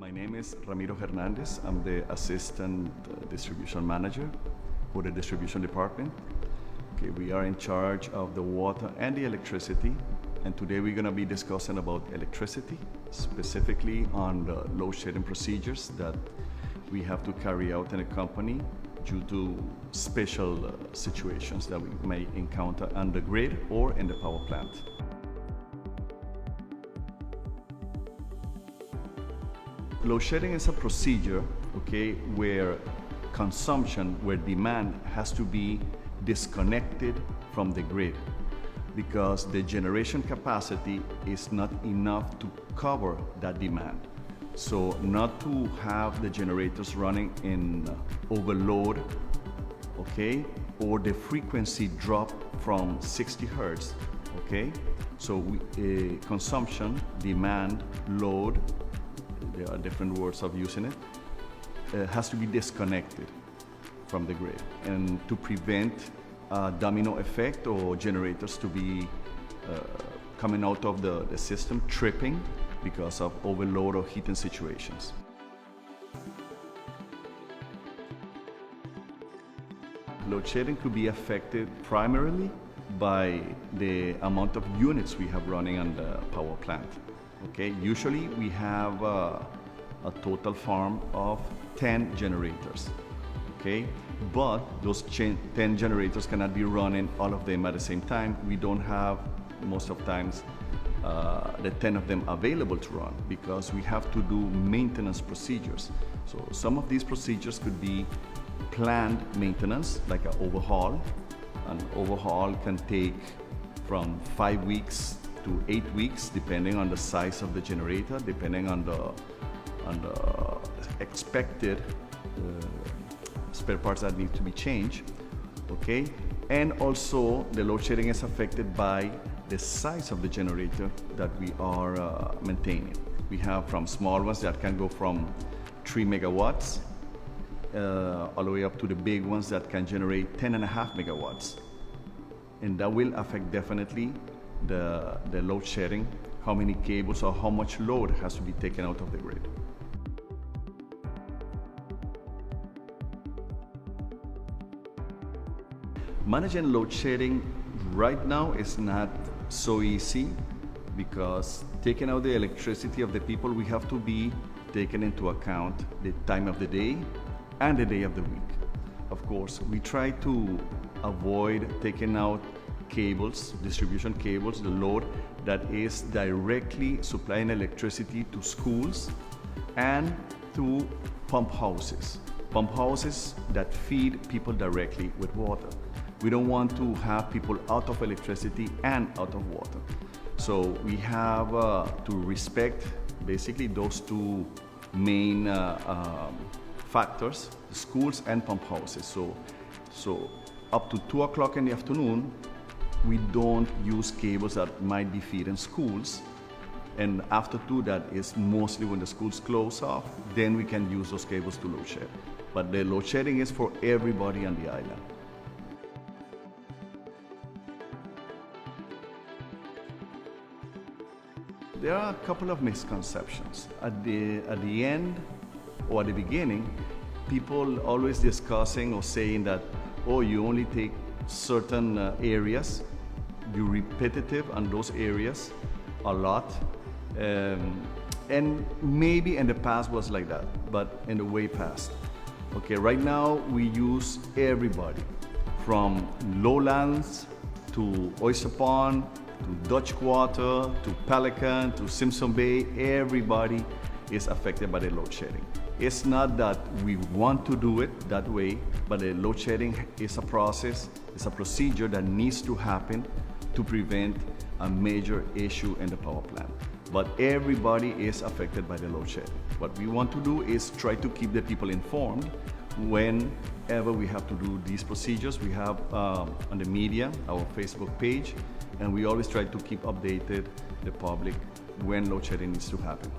My name is Ramiro Hernandez. I'm the Assistant Distribution Manager for the Distribution Department. Okay, we are in charge of the water and the electricity, and today we're going to be discussing about electricity, specifically on the load shedding procedures that we have to carry out in a company due to special situations that we may encounter on the grid or in the power plant. Load shedding is a procedure, okay, where demand has to be disconnected from the grid because the generation capacity is not enough to cover that demand. So not to have the generators running in overload, okay, or the frequency drop from 60 hertz, okay? So consumption, demand, load, there are different words of using it, has to be disconnected from the grid, and to prevent a domino effect or generators to be coming out of the system tripping because of overload or heating situations. Load shedding could be affected primarily by the amount of units we have running on the power plant. Okay, usually we have a total farm of 10 generators. Okay, but those 10 generators cannot be running all of them at the same time. We don't have most of times the 10 of them available to run because we have to do maintenance procedures. So some of these procedures could be planned maintenance, like an overhaul. An overhaul can take from 5 weeks to 8 weeks, depending on the size of the generator, depending on the expected spare parts that need to be changed, okay? And also the load shedding is affected by the size of the generator that we are maintaining. We have from small ones that can go from 3 megawatts all the way up to the big ones that can generate 10.5 megawatts. And that will affect definitely the load shedding, how many cables or how much load has to be taken out of the grid. Managing load shedding right now is not so easy because taking out the electricity of the people, we have to be taken into account the time of the day and the day of the week. Of course, we try to avoid taking out cables, distribution cables, the load that is directly supplying electricity to schools and to pump houses that feed people directly with water. We don't want to have people out of electricity and out of water. So we have to respect basically those two main factors, schools and pump houses. So up to 2 o'clock in the afternoon, we don't use cables that might be feeding schools. And after 2, that is mostly when the schools close off, then we can use those cables to load shed. But the load shedding is for everybody on the island. There are a couple of misconceptions. At the end or at the beginning, people always discussing or saying that, oh, you only take certain areas, be repetitive on those areas a lot. And maybe in the past was like that, but in the way past. Okay, right now we use everybody from lowlands to Oyster Pond, to Dutch Quarter, to Pelican, to Simpson Bay. Everybody is affected by the load shedding. It's not that we want to do it that way, but the load shedding is a process, it's a procedure that needs to happen to prevent a major issue in the power plant. But everybody is affected by the load shedding. What we want to do is try to keep the people informed whenever we have to do these procedures. We have on the media, our Facebook page, and we always try to keep updated the public when load shedding needs to happen.